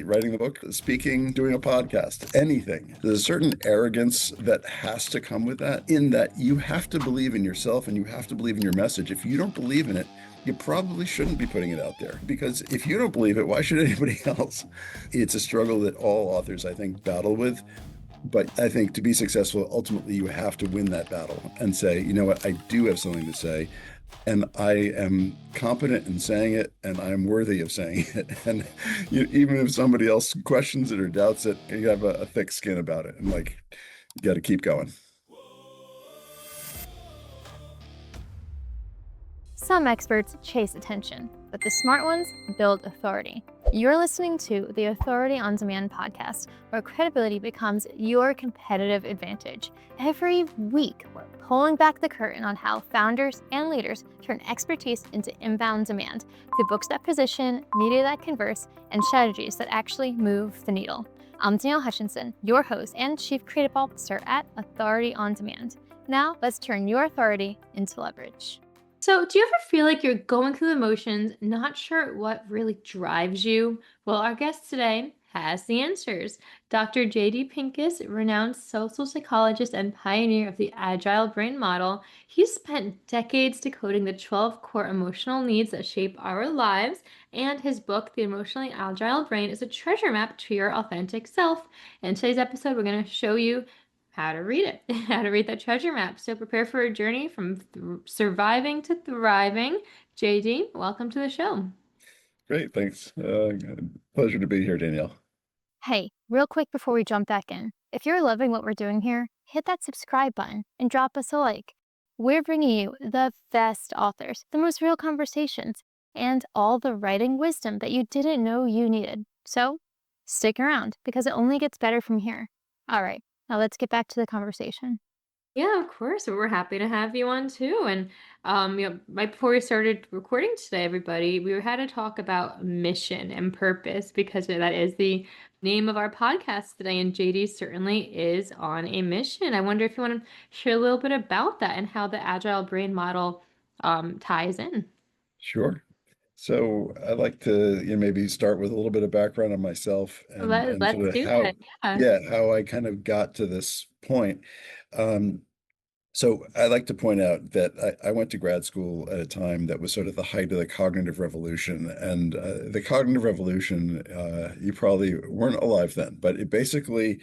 writing the book, speaking, doing a podcast, anything. There's a certain arrogance that has to come with that, in that you have to believe in yourself and you have to believe in your message. If you don't believe in it, you probably shouldn't be putting it out there, because if you don't believe it, why should anybody else? It's a struggle that all authors, I think, battle with. But I think to be successful, ultimately, you have to win that battle and say, you know what, I do have something to say, and I am competent in saying it, and I am worthy of saying it. And even if somebody else questions it or doubts it, you have a thick skin about it, and like, you got to keep going. Some experts chase attention, but the smart ones build authority. You're listening to the Authority on Demand podcast, where credibility becomes your competitive advantage. Every week, we're pulling back the curtain on how founders and leaders turn expertise into inbound demand through books that position, media that converse, and strategies that actually move the needle. I'm Danielle Hutchinson, your host and Chief Creative Officer at Authority on Demand. Now, let's turn your authority into leverage. So, do you ever feel like you're going through the motions, not sure what really drives you? Well, our guest today has the answers. Dr. J.D. Pincus, renowned social psychologist and pioneer of the Agile Brain model, he's spent decades decoding the 12 core emotional needs that shape our lives, and his book, The Emotionally Agile Brain, is a treasure map to your authentic self. In today's episode, we're going to show you how to read it, how to read that treasure map. So prepare for a journey from surviving to thriving. JD, welcome to the show. Great, thanks. Pleasure to be here, Danielle. Hey, real quick before we jump back in, if you're loving what we're doing here, hit that subscribe button and drop us a like. We're bringing you the best authors, the most real conversations, and all the writing wisdom that you didn't know you needed. So stick around, because it only gets better from here. All right. Now let's get back to the conversation. Yeah, of course. We're happy to have you on too. And right before we started recording today, everybody, we had to talk about mission and purpose, because that is the name of our podcast today. And JD certainly is on a mission. I wonder if you want to share a little bit about that and how the Agile Brain model ties in. Sure. So I'd like to, maybe start with a little bit of background on myself and Let's sort of do how, that. Yeah. yeah, how I kind of got to this point. Um, so I like to point out that I went to grad school at a time that was sort of the height of the cognitive revolution. And the cognitive revolution, you probably weren't alive then, but it basically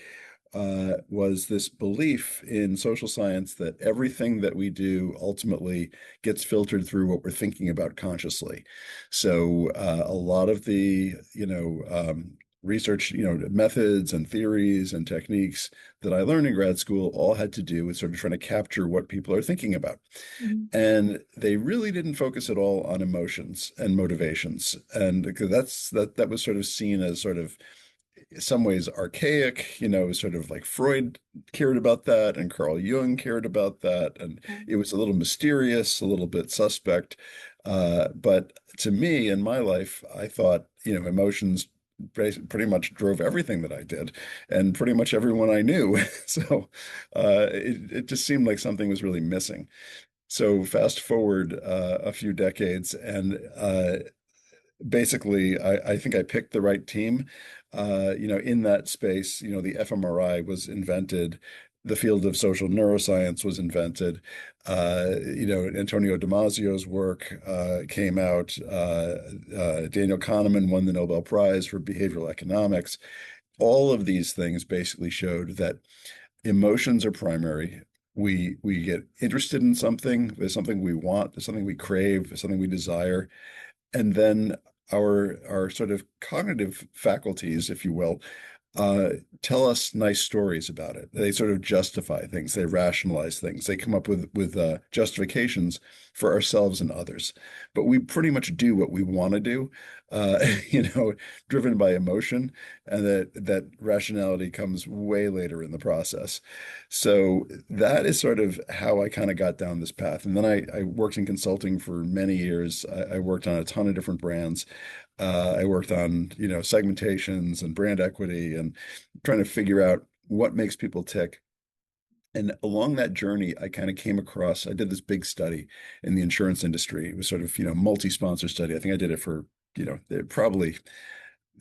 was this belief in social science that everything that we do ultimately gets filtered through what we're thinking about consciously. So a lot of the, research, methods and theories and techniques that I learned in grad school all had to do with sort of trying to capture what people are thinking about. Mhm. And they really didn't focus at all on emotions and motivations. And because that was sort of seen as sort of in some ways archaic, sort of like Freud cared about that and Carl Jung cared about that. And it was a little mysterious, a little bit suspect. But to me, in my life, I thought, emotions pretty much drove everything that I did and pretty much everyone I knew. So it just seemed like something was really missing. So fast forward a few decades, and basically, I think I picked the right team. In that space, the fMRI was invented, the field of social neuroscience was invented. Antonio Damasio's work came out. Daniel Kahneman won the Nobel Prize for behavioral economics. All of these things basically showed that emotions are primary. We get interested in something. There's something we want. There's something we crave. There's something we desire, and then our sort of cognitive faculties, if you will, tell us nice stories about it. They sort of justify things, they rationalize things, they come up with justifications for ourselves and others. But we pretty much do what we want to do, uh, driven by emotion, and that rationality comes way later in the process. So that is sort of how I kind of got down this path. And then I worked in consulting for many years. I worked on a ton of different brands. I worked on, segmentations and brand equity and trying to figure out what makes people tick. And along that journey, I kind of came across, I did this big study in the insurance industry. It was sort of, multi-sponsor study. I think I did it for, probably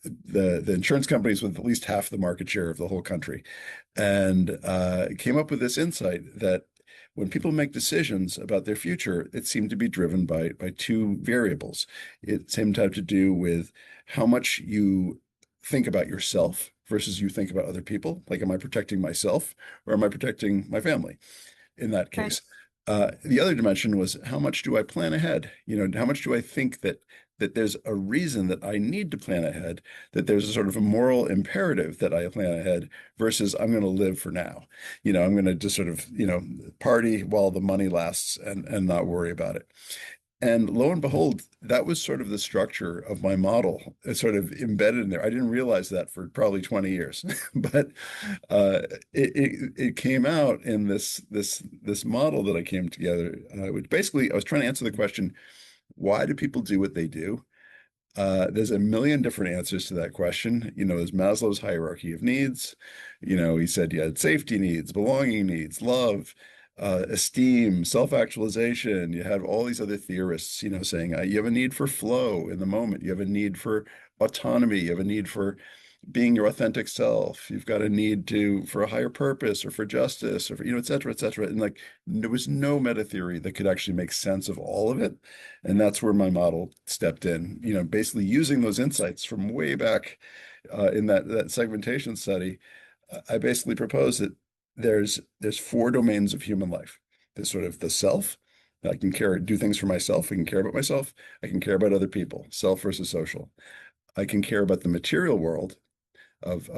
the insurance companies with at least half the market share of the whole country, and came up with this insight that when people make decisions about their future, it seemed to be driven by two variables. It seemed to have to do with how much you think about yourself versus you think about other people. Like, am I protecting myself or am I protecting my family? In that Right. case. The other dimension was how much do I plan ahead? How much do I think that there's a reason that I need to plan ahead, that there's a sort of a moral imperative that I plan ahead versus I'm going to live for now. I'm going to just sort of, party while the money lasts and not worry about it. And lo and behold, that was sort of the structure of my model. It's sort of embedded in there. I didn't realize that for probably 20 years, but uh, it came out in this model that I came together, which basically I was trying to answer the question, why do people do what they do? There's a million different answers to that question. There's Maslow's hierarchy of needs. He said you had safety needs, belonging needs, love, esteem, self-actualization. You have all these other theorists, saying you have a need for flow in the moment. You have a need for autonomy. You have a need for being your authentic self. You've got a need for a higher purpose or for justice or for, et cetera, et cetera. And like, there was no meta theory that could actually make sense of all of it. And that's where my model stepped in, basically using those insights from way back in that segmentation study. I basically proposed that there's four domains of human life. There's sort of the self. I can do things for myself. I can care about myself. I can care about other people, self versus social. I can care about the material world of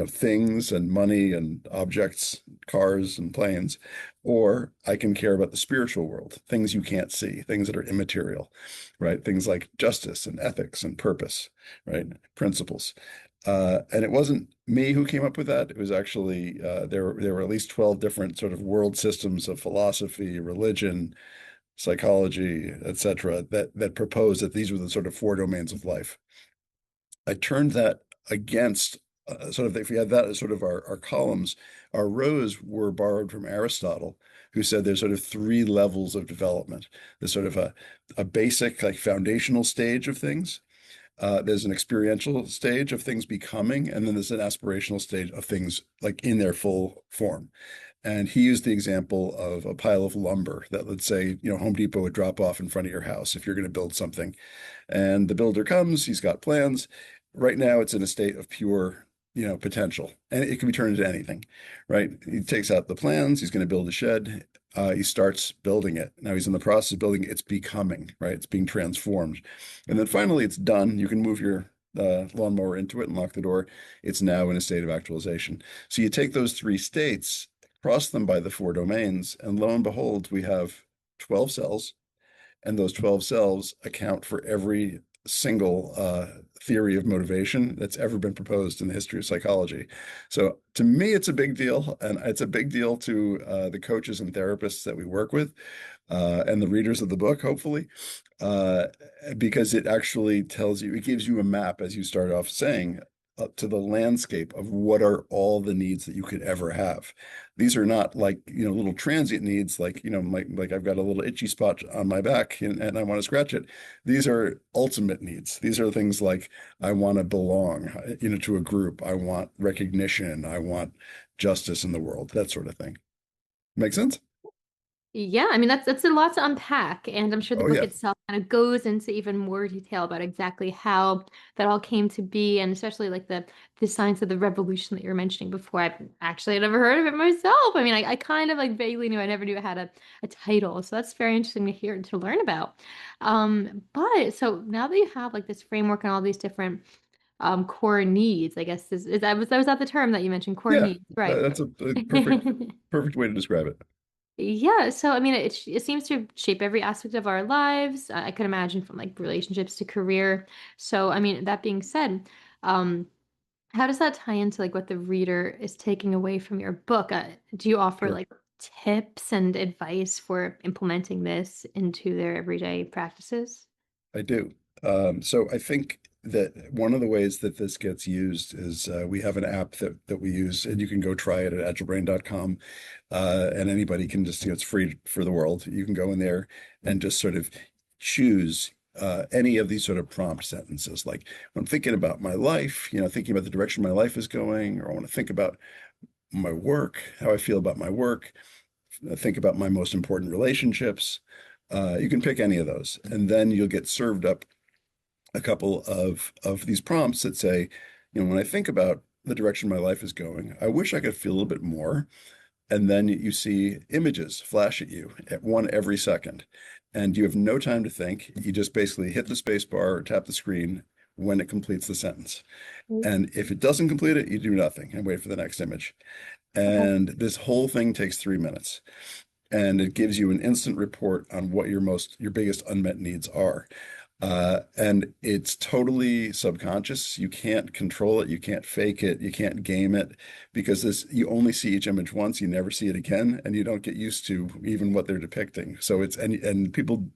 things and money and objects, cars and planes, or I can care about the spiritual world, things you can't see, things that are immaterial, right? Things like justice and ethics and purpose, right? Principles. And it wasn't me who came up with that. It was actually there were at least 12 different sort of world systems of philosophy, religion, psychology, etc., that proposed that these were the sort of four domains of life. I turned that against sort of, if we had that as sort of our columns, our rows were borrowed from Aristotle, who said there's sort of three levels of development. There's sort of a basic, like foundational stage of things. There's an experiential stage of things becoming, and then there's an aspirational stage of things like in their full form. And he used the example of a pile of lumber that, let's say, Home Depot would drop off in front of your house if you're going to build something. And the builder comes, he's got plans. Right now, it's in a state of pure, potential, and it can be turned into anything, right? He takes out the plans. He's going to build a shed. He starts building it. Now he's in the process of building it. It's becoming, right? It's being transformed. And then finally, it's done. You can move your lawnmower into it and lock the door. It's now in a state of actualization. So you take those three states, cross them by the four domains, and lo and behold, we have 12 cells, and those 12 cells account for every single theory of motivation that's ever been proposed in the history of psychology. So to me, it's a big deal, and it's a big deal to the coaches and therapists that we work with, and the readers of the book, hopefully, uh, because it actually it gives you a map, as you start off saying, up to the landscape of what are all the needs that you could ever have. These are not like, little transient needs, like, like I've got a little itchy spot on my back and I want to scratch it. These are ultimate needs. These are things like I want to belong, to a group. I want recognition. I want justice in the world, that sort of thing. Make sense? Yeah, I mean that's a lot to unpack, and I'm sure the Oh, book yeah. itself kind of goes into even more detail about exactly how that all came to be, and especially like the science of the revolution that you were mentioning before. I've actually never heard of it myself. I mean, I kind of like vaguely knew. I never knew it had a title, so that's very interesting to hear and to learn about. But so now that you have like this framework and all these different core needs, I guess that was not the term that you mentioned, core Yeah. needs, right? That's a perfect way to describe it. Yeah, so I mean, it seems to shape every aspect of our lives. I could imagine from like relationships to career. So, I mean, that being said, um, how does that tie into like what the reader is taking away from your book? Do you offer Sure. like tips and advice for implementing this into their everyday practices? I do. So I think that one of the ways that this gets used is we have an app that we use, and you can go try it at agilebrain.com. And anybody can just, it's free for the world. You can go in there and just sort of choose. any of these sort of prompt sentences, like when I'm thinking about my life, thinking about the direction my life is going, or I want to think about my work, how I feel about my work, think about my most important relationships. You can pick any of those, and then you'll get served up a couple of these prompts that say, when I think about the direction my life is going, I wish I could feel a little bit more. And then you see images flash at you at one every second, and you have no time to think. You just basically hit the space bar or tap the screen when it completes the sentence. And if it doesn't complete it, you do nothing and wait for the next image. Okay. And this whole thing takes 3 minutes, and it gives you an instant report on what your biggest unmet needs are. And it's totally subconscious. You can't control it. You can't fake it. You can't game it, because you only see each image once. You never see it again, and you don't get used to even what they're depicting. So and people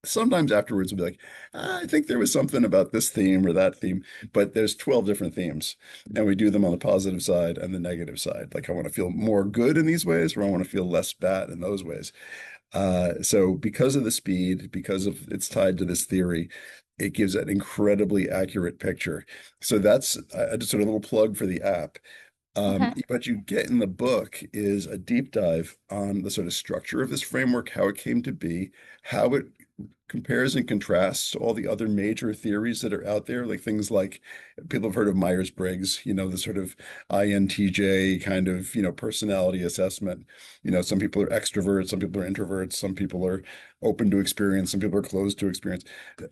sometimes afterwards will be like, I think there was something about this theme or that theme, but there's 12 different themes, and we do them on the positive side and the negative side. Like, I want to feel more good in these ways, or I want to feel less bad in those ways. So because of the speed, because of it's tied to this theory, it gives an incredibly accurate picture. So that's just sort of a little plug for the app. Okay. What you get in the book is a deep dive on the sort of structure of this framework, how it came to be, how it compares and contrasts to all the other major theories that are out there, like things like people have heard of Myers-Briggs, the sort of INTJ kind of, personality assessment. Some people are extroverts, some people are introverts, some people are open to experience, some people are closed to experience.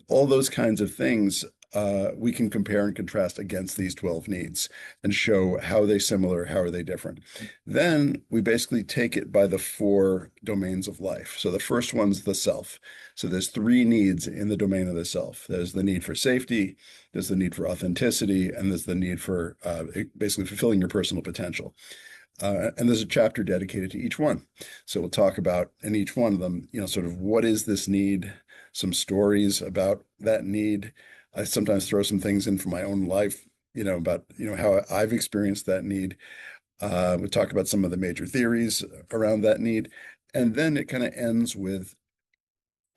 All those kinds of things, we can compare and contrast against these 12 needs and show how are they similar, how are they different. Then we basically take it by the 4 domains of life. So the first one's the self. So there's 3 needs in the domain of the self. There's the need for safety, there's the need for authenticity, and there's the need for basically fulfilling your personal potential. And there's a chapter dedicated to each one. So we'll talk about in each one of them, sort of what is this need, some stories about that need. I sometimes throw some things in from my own life, about, how I've experienced that need. We talk about some of the major theories around that need. And then it kind of ends with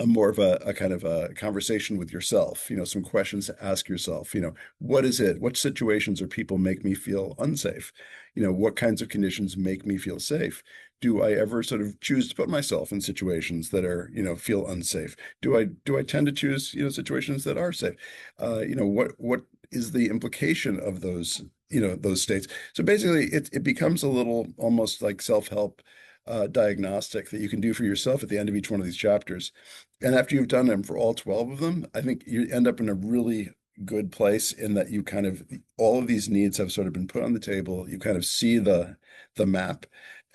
a more of a kind of a conversation with yourself, some questions to ask yourself, what is it? What situations or people make me feel unsafe? What kinds of conditions make me feel safe? Do I ever sort of choose to put myself in situations that are, feel unsafe? Do I tend to choose, situations that are safe? What is the implication of those, those states? So basically it becomes a little almost like self-help diagnostic that you can do for yourself at the end of each one of these chapters. And after you've done them for all 12 of them, I think you end up in a really good place in that you kind of, all of these needs have sort of been put on the table. You kind of see the map,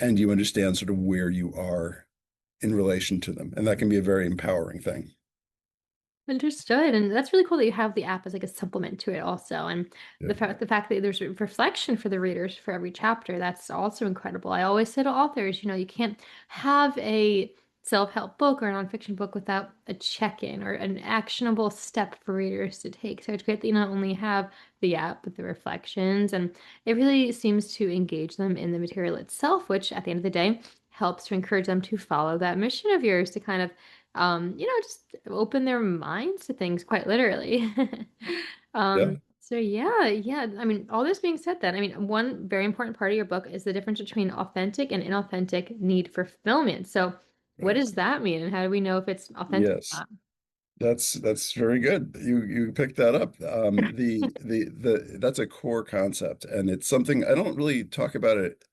and you understand sort of where you are in relation to them. And that can be a very empowering thing. Understood, and that's really cool that you have the app as like a supplement to it also, and Yeah. the fact that there's reflection for the readers for every chapter, that's also incredible. I always say to authors, you can't have a self-help book or a nonfiction book without a check-in or an actionable step for readers to take. So it's great that you not only have the app with the reflections, and it really seems to engage them in the material itself, which at the end of the day helps to encourage them to follow that mission of yours to kind of just open their minds to things quite literally. Yeah. So yeah, yeah. I mean, all this being said then, I mean, one very important part of your book is the difference between authentic and inauthentic need for fulfillment. So what Right. does that mean? And how do we know if it's authentic Yes. or That's very good. You picked that up. The that's a core concept, and it's something I don't really talk about it.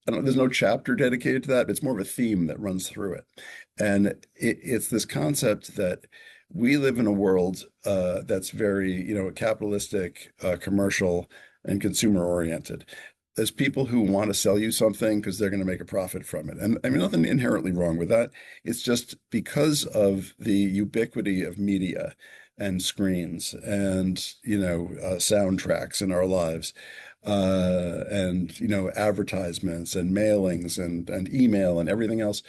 There's no chapter dedicated to that. It's more of a theme that runs through it. And it's this concept that we live in a world that's very, capitalistic, commercial, and consumer oriented. There's people who want to sell you something because they're going to make a profit from it. And I mean, nothing inherently wrong with that. It's just because of the ubiquity of media and screens and, soundtracks in our lives, and advertisements and mailings and email and everything else.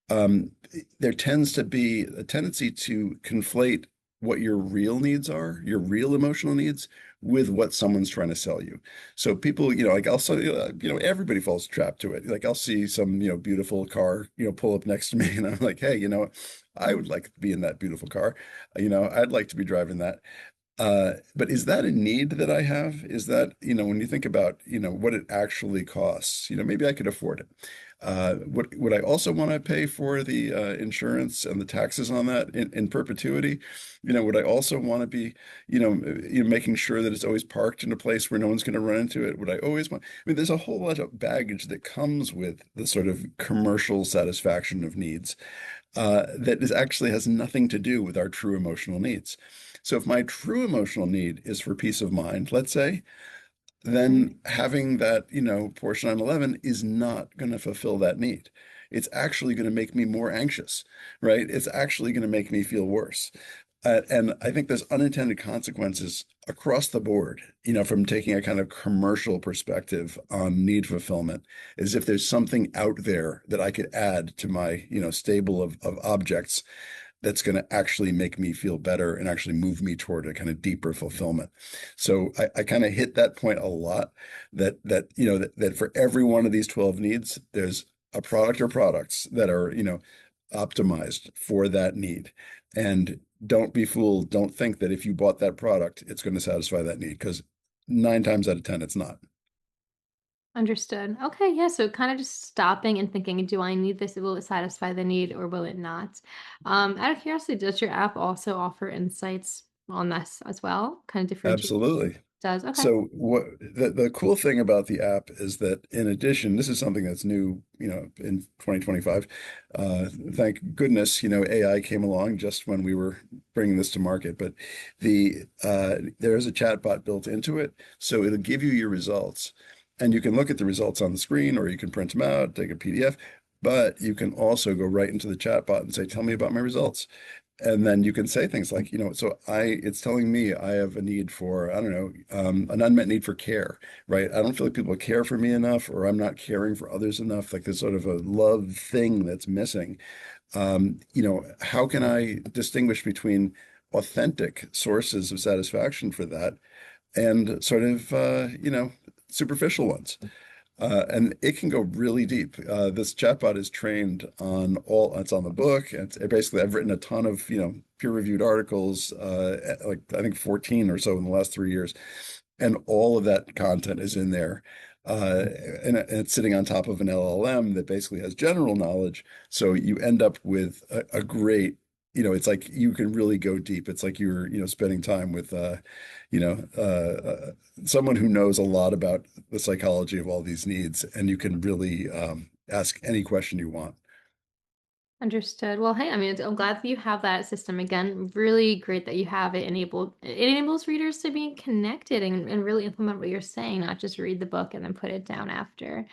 There tends to be a tendency to conflate what your real needs are, your real emotional needs, with what someone's trying to sell you. So people, like I'll say, everybody falls trapped to it. Like I'll see some, beautiful car, pull up next to me, and I'm like, hey, I would like to be in that beautiful car. I'd like to be driving that. But is that a need that I have? Is that, when you think about, what it actually costs, maybe I could afford it. Would I also want to pay for the insurance and the taxes on that in perpetuity? Would I also want to be, making sure that it's always parked in a place where no one's going to run into it? Would I always want, I mean, there's a whole lot of baggage that comes with the sort of commercial satisfaction of needs that is actually has nothing to do with our true emotional needs. So if my true emotional need is for peace of mind, let's say, Mhm. then having that, Porsche 911 is not going to fulfill that need. It's actually going to make me more anxious, right? It's actually going to make me feel worse. And I think there's unintended consequences across the board, from taking a kind of commercial perspective on need fulfillment, as if there's something out there that I could add to my, stable of objects that's going to actually make me feel better and actually move me toward a kind of deeper fulfillment. So I kind of hit that point a lot that for every one of these 12 needs, there's a product or products that are, optimized for that need. And don't be fooled. Don't think that if you bought that product, it's going to satisfy that need, because 9 times out of 10, it's not. Understood. Okay, yeah. So kind of just stopping and thinking, do I need this? Will it satisfy the need or will it not? Out of curiosity, does your app also offer insights on this as well? Kind of differentiate? Absolutely. Does okay. So what the cool thing about the app is that, in addition, this is something that's new, in 2025. Thank goodness, AI came along just when we were bringing this to market. But there is a chatbot built into it, so it'll give you your results, and you can look at the results on the screen, or you can print them out, take a PDF. But you can also go right into the chatbot and say, "Tell me about my results." And then you can say things like, it's telling me I have a need for, I don't know, an unmet need for care, right? I don't feel like people care for me enough, or I'm not caring for others enough. Like there's sort of a love thing that's missing. How can I distinguish between authentic sources of satisfaction for that and sort of, superficial ones? And it can go really deep. This chatbot is trained on it's on the book. Basically, I've written a ton of, peer-reviewed articles, like I think 14 or so in the last 3 years. And all of that content is in there. And it's sitting on top of an LLM that basically has general knowledge. So you end up with a great, it's like you can really go deep. It's like you're, spending time with, you know, uh, uh, someone who knows a lot about the psychology of all these needs, and you can really ask any question you want. Understood. Well, hey, I mean, I'm glad that you have that system again. Really great that you have it enabled. It enables readers to be connected and really implement what you're saying, not just read the book and then put it down after.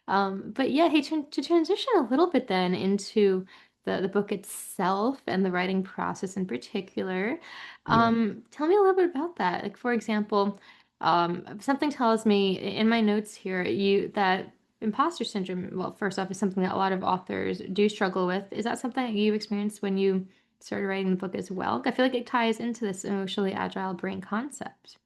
But yeah, hey, to transition a little bit then into the book itself and the writing process in particular. Yeah, Tell me a little bit about that. Like, for example, something tells me in my notes here you that imposter syndrome, well, first off, is something that a lot of authors do struggle with. Is that something that you experienced when you started writing the book as well? I feel like it ties into this emotionally agile brain concept.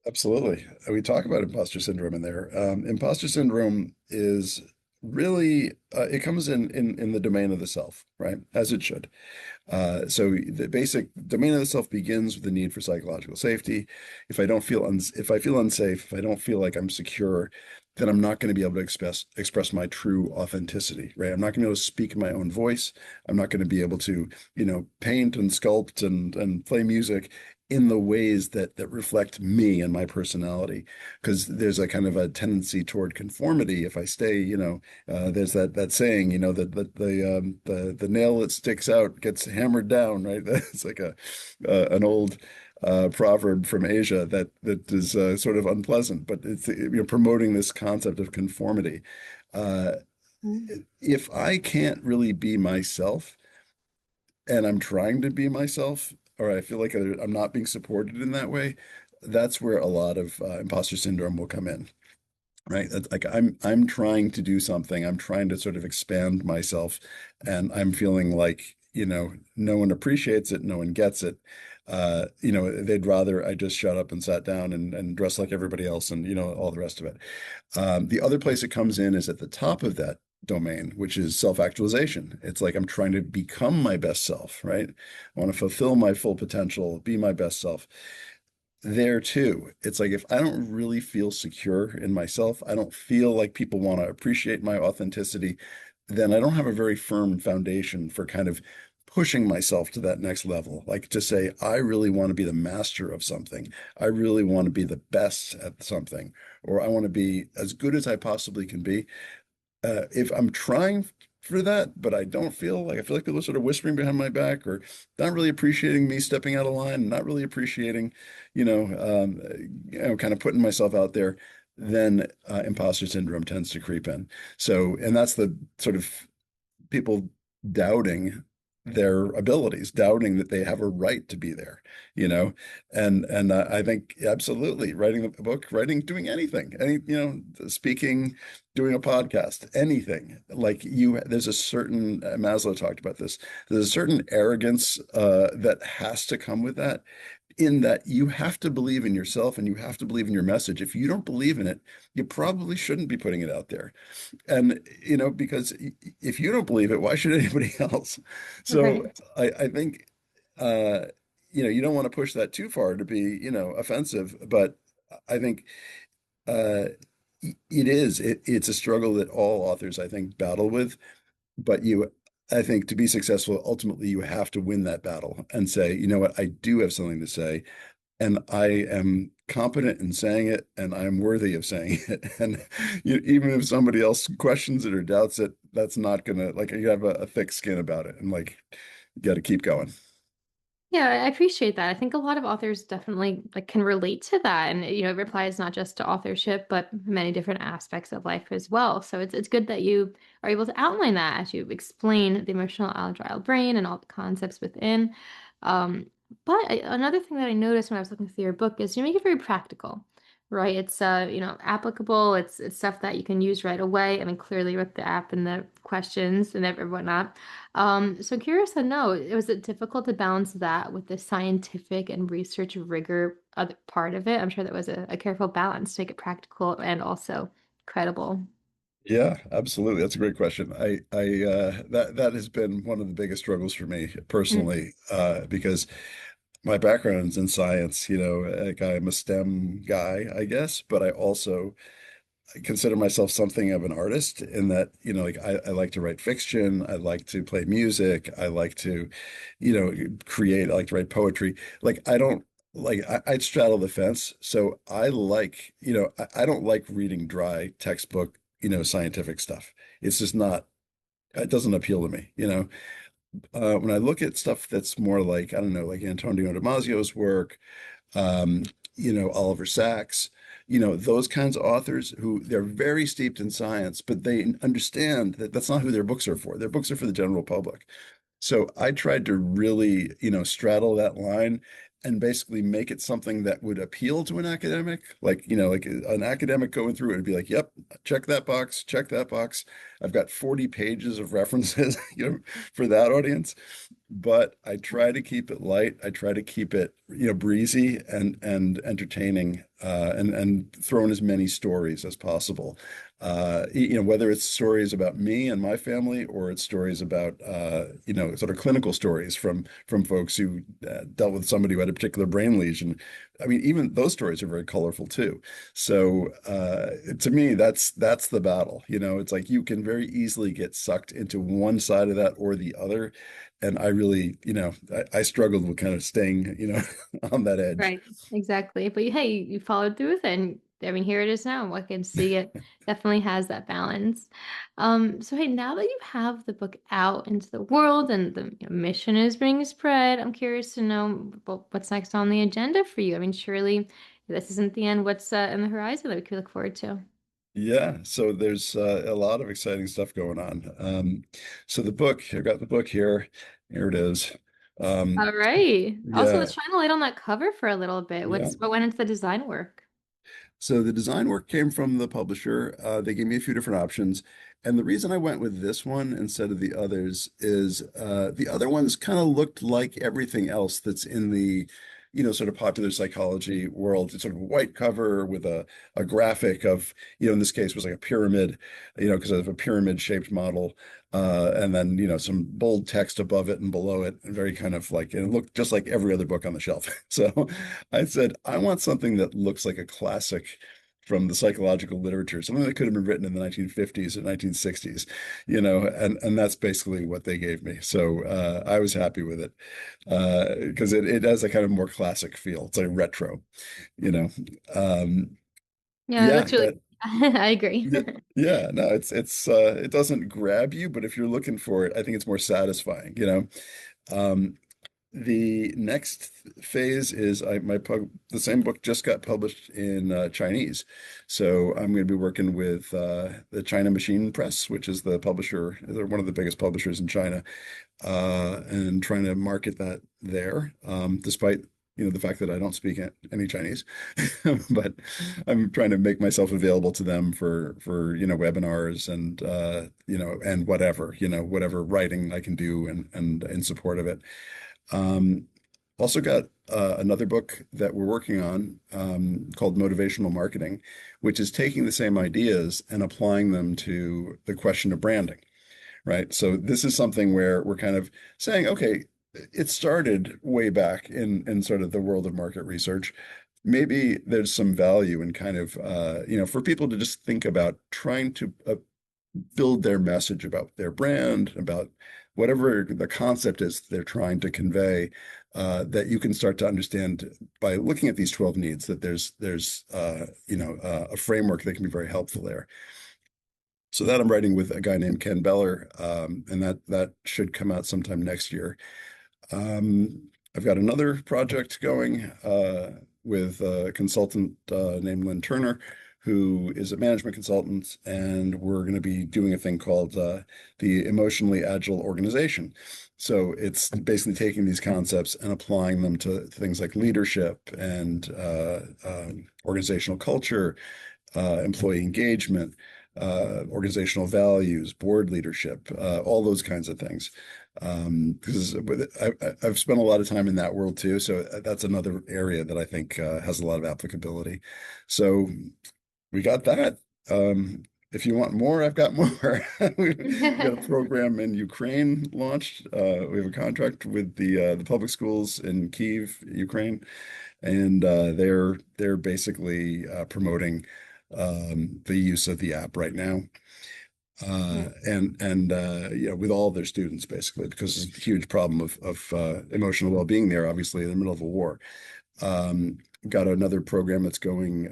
absolutely. We talk about imposter syndrome in there. Imposter syndrome is really it comes in the domain of the self, right? As it should. So the basic domain of the self begins with the need for psychological safety. If I feel unsafe, if I don't feel like I'm secure, then I'm not going to be able to express my true authenticity, right? I'm not going to be able to speak in my own voice. I'm not going to be able to, paint and sculpt and play music in the ways that reflect me and my personality, because there's a kind of a tendency toward conformity. If I stay, there's that saying, the nail that sticks out gets hammered down, right? It's like an old proverb from Asia that is sort of unpleasant, but it's, promoting this concept of conformity. Uh, Mm. if I can't really be myself, and I'm trying to be myself, or I feel like I'm not being supported in that way, that's where a lot of imposter syndrome will come in, right? That's like I'm trying to do something. I'm trying to sort of expand myself, and I'm feeling like, no one appreciates it, no one gets it. They'd rather I just shut up and sat down and dressed like everybody else and, all the rest of it. The other place it comes in is at the top of that domain, which is self-actualization. It's like I'm trying to become my best self, right? I want to fulfill my full potential, be my best self. There too, it's like if I don't really feel secure in myself, I don't feel like people want to appreciate my authenticity, then I don't have a very firm foundation for kind of pushing myself to that next level. Like to say, I really want to be the master of something. I really want to be the best at something, or I want to be as good as I possibly can be. If I'm trying for that, but I feel like people are sort of whispering behind my back or not really appreciating me stepping out of line, not really appreciating, kind of putting myself out there, then imposter syndrome tends to creep in. So, and that's the sort of people doubting their abilities, doubting that they have a right to be there, you know, and I think absolutely writing a book, writing, doing anything, speaking, doing a podcast, anything like there's a certain Maslow talked about this. There's a certain arrogance that has to come with that. In that you have to believe in yourself and you have to believe in your message. If you don't believe in it, you probably shouldn't be putting it out there. And, because if you don't believe it, why should anybody else? So Right. I think, uh, you don't want to push that too far to be, offensive, but I think uh, it's a struggle that all authors, I think, battle with. But I think to be successful, ultimately, you have to win that battle and say, you know what, I do have something to say and I am competent in saying it, and I'm worthy of saying it. And even if somebody else questions it or doubts it, that's not gonna like you have a thick skin about it, and like you got to keep going. Yeah, I appreciate that. I think a lot of authors definitely like can relate to that, and it applies not just to authorship, but many different aspects of life as well. So it's good that you are able to outline that as you explain the emotional agile brain and all the concepts within. Um, Another thing that I noticed when I was looking through your book is you make it very practical, right? It's applicable. It's stuff that you can use right away. I mean, clearly with the app and the questions and whatnot. So curious to know, was it difficult to balance that with the scientific and research rigor other part of it? I'm sure that was a careful balance to make it practical and also credible. Yeah, absolutely. That's a great question. That has been one of the biggest struggles for me Mm. personally, because my background's in science, like I'm a STEM guy, I guess, but I also consider myself something of an artist in that, like I like to write fiction, I like to play music, I like to, create, I like to write poetry. Like I don't I'd straddle the fence. So I like, I don't like reading dry textbook, scientific stuff. It's just not, it doesn't appeal to me, when I look at stuff that's more like, I don't know, like Antonio Damasio's work, um, Oliver Sacks, those kinds of authors who they're very steeped in science, but they understand that that's not who their books are for. Their books are for the general public. So I tried to really, straddle that line and basically make it something that would appeal to an academic. Like, like an academic going through it would be like, yep, check that box, check that box. I've got 40 pages of references, for that audience. But I try to keep it light. I try to keep it, breezy and entertaining, and throw in as many stories as possible. Whether it's stories about me and my family, or it's stories about, sort of clinical stories from folks who dealt with somebody who had a particular brain lesion. I mean, even those stories are very colorful too. So to me, that's the battle. It's like you can very easily get sucked into one side of that or the other. And I really, I struggled with kind of staying, on that edge. Right, exactly. But hey, you followed through with it, and I mean, here it is now. I can see it definitely has that balance. So hey, now that you have the book out into the world and the mission is being spread, I'm curious to know what's next on the agenda for you. I mean, surely this isn't the end. What's in the horizon that we could look forward to? Yeah, so there's a lot of exciting stuff going on. So the book, I've got the book here. Here it is. Um, All right. Also, yeah, let's shine a light on that cover for a little bit. yeah. What went into the design work? So the design work came from the publisher. They gave me a few different options. And the reason I went with this one instead of the others is the other ones kind of looked like everything else that's in the, sort of popular psychology world. It's sort of a white cover with a graphic of, in this case was like a pyramid, because of a pyramid shaped model. And then, some bold text above it and below it, and very kind of like, and it looked just like every other book on the shelf. So I said, I want something that looks like a classic from the psychological literature, something that could have been written in the 1950s or 1960s, and that's basically what they gave me. So I was happy with it because it has a kind of more classic feel. It's like retro, you know. Um, Yeah, it yeah, looks really. that I agree. yeah, yeah, no, it's it doesn't grab you, but if you're looking for it, I think it's more satisfying. Um, the next phase is the same book just got published in Chinese. So I'm going to be working with the China Machine Press, which is the publisher, they're one of the biggest publishers in China, and trying to market that there, despite the fact that I don't speak any Chinese, but I'm trying to make myself available to them for webinars and and whatever writing I can do and in support of it. Um, Also got another book that we're working on called Motivational Marketing, which is taking the same ideas and applying them to the question of branding, right? So this is something where we're kind of saying, okay, it started way back in sort of the world of market research. Maybe there's some value in kind of, for people to just think about trying to build their message about their brand, about whatever the concept is they're trying to convey, that you can start to understand by looking at these 12 needs that there's a framework that can be very helpful there. So that I'm writing with a guy named Ken Beller, and that should come out sometime next year. I've got another project going with a consultant named Lynn Turner, who is a management consultant, and we're going to be doing a thing called the Emotionally Agile Organization. So it's basically taking these concepts and applying them to things like leadership and organizational culture, employee engagement, organizational values, board leadership, all those kinds of things. Because I've spent a lot of time in that world too, so that's another area that I think has a lot of applicability. So we got that. If you want more, I've got more. We've got a program in Ukraine launched. We have a contract with the public schools in Kyiv, Ukraine, and they're basically promoting the use of the app right now. With all their students basically, because it's a huge problem of emotional well-being there, obviously in the middle of a war. Got another program that's going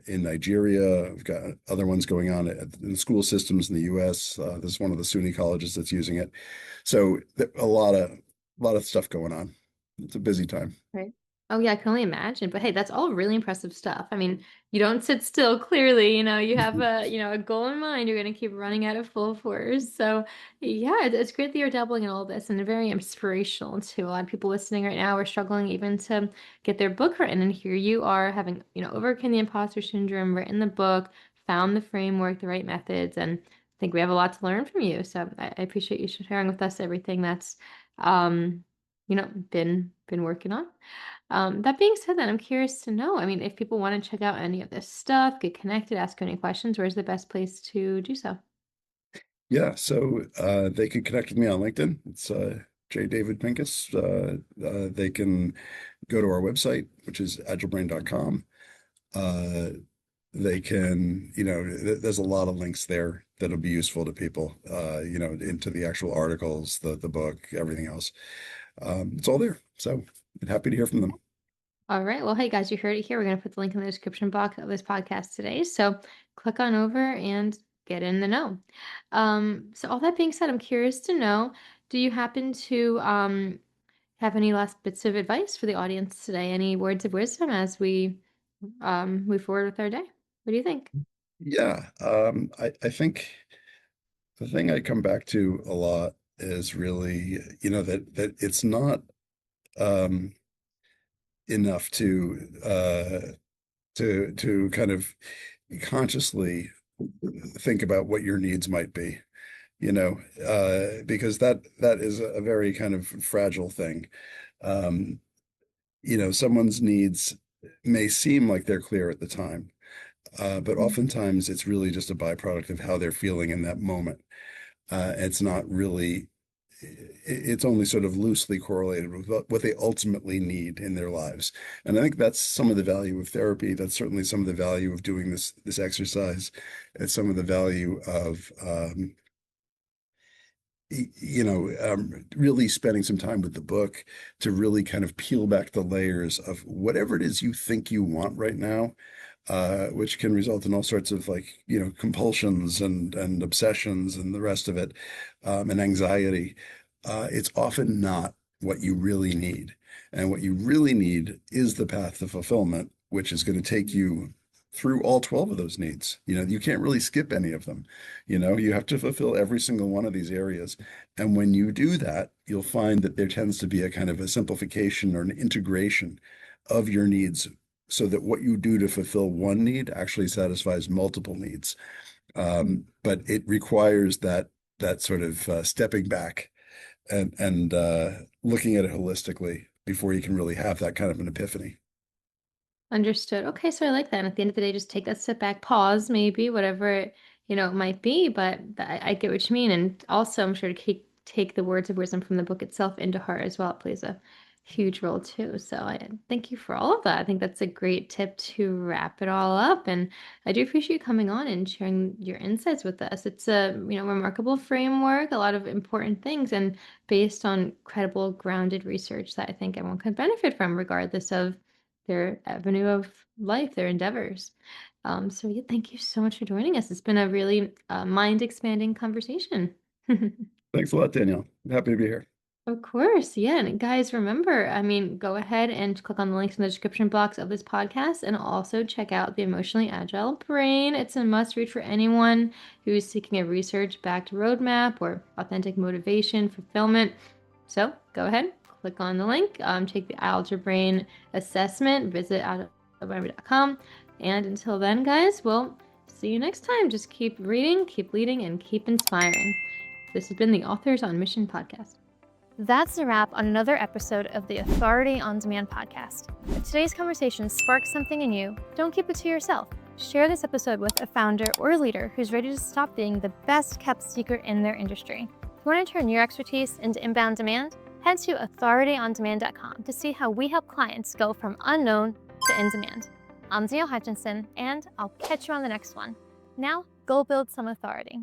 in Nigeria. We've got other ones going on in the school systems in the US. This is one of the SUNY colleges that's using it. So a lot of stuff going on. It's a busy time. Right. Oh yeah, I can only imagine. But hey, that's all really impressive stuff. I mean, you don't sit still, clearly, you have a goal in mind. You're gonna keep running at it full force. So yeah, it's great that you're dabbling in all this and very inspirational to a lot of people listening right now are struggling even to get their book written. And here you are having, overcome the imposter syndrome, written the book, found the framework, the right methods, and I think we have a lot to learn from you. So I appreciate you sharing with us everything that's um been working on. That being said, then I'm curious to know, I mean, if people want to check out any of this stuff, get connected, ask any questions, where's the best place to do so? Yeah, so they can connect with me on LinkedIn. It's J. David Pincus. They can go to our website, which is agilebrain.com. Uh, they can, there's a lot of links there that'll be useful to people, into the actual articles, the book, everything else. It's all there. So I'm happy to hear from them. All right. Well, hey guys, you heard it here. We're going to put the link in the description box of this podcast today. So click on over and get in the know. So all that being said, I'm curious to know, do you happen to have any last bits of advice for the audience today? Any words of wisdom as we move forward with our day? What do you think? Yeah, I think the thing I come back to a lot is really, that it's not um, enough to to kind of consciously think about what your needs might be, because that is a very kind of fragile thing. Um, Someone's needs may seem like they're clear at the time, but Mm. oftentimes it's really just a byproduct of how they're feeling in that moment. It's not really, it's only sort of loosely correlated with what they ultimately need in their lives. And I think that's some of the value of therapy. That's certainly some of the value of doing this exercise. It's some of the value of really spending some time with the book to really kind of peel back the layers of whatever it is you think you want right now, which can result in all sorts of like, compulsions and obsessions and the rest of it, and anxiety. It's often not what you really need. And what you really need is the path to fulfillment, which is going to take you through all 12 of those needs. You can't really skip any of them. You have to fulfill every single one of these areas. And when you do that, you'll find that there tends to be a kind of a simplification or an integration of your needs so that what you do to fulfill one need actually satisfies multiple needs. But it requires that sort of stepping back and looking at it holistically before you can really have that kind of an epiphany. Understood. Okay, so I like that. And at the end of the day, just take that step back, pause, maybe whatever it might be. But I get what you mean, and also I'm sure to take the words of wisdom from the book itself into heart as well. It plays a huge role too. So I thank you for all of that. I think that's a great tip to wrap it all up. And I do appreciate you coming on and sharing your insights with us. It's a remarkable framework, a lot of important things, and based on credible, grounded research that I think everyone can benefit from, regardless of their avenue of life, their endeavors. So yeah, thank you so much for joining us. It's been a really mind-expanding conversation. Thanks a lot, Danielle. Happy to be here. Of course, yeah. And guys, remember, go ahead and click on the links in the description box of this podcast and also check out the Emotionally Agile Brain. It's a must read for anyone who is seeking a research-backed roadmap or authentic motivation, fulfillment. So go ahead, click on the link, take the Agile Brain assessment, visit agilebrain.com. And until then, guys, we'll see you next time. Just keep reading, keep leading, and keep inspiring. This has been the Authors on Mission podcast. That's a wrap on another episode of the Authority on Demand podcast. If today's conversation sparked something in you, don't keep it to yourself. Share this episode with a founder or a leader who's ready to stop being the best kept secret in their industry. If you want to turn your expertise into inbound demand, head to authorityondemand.com to see how we help clients go from unknown to in demand. I'm Danielle Hutchinson, and I'll catch you on the next one. Now, go build some authority.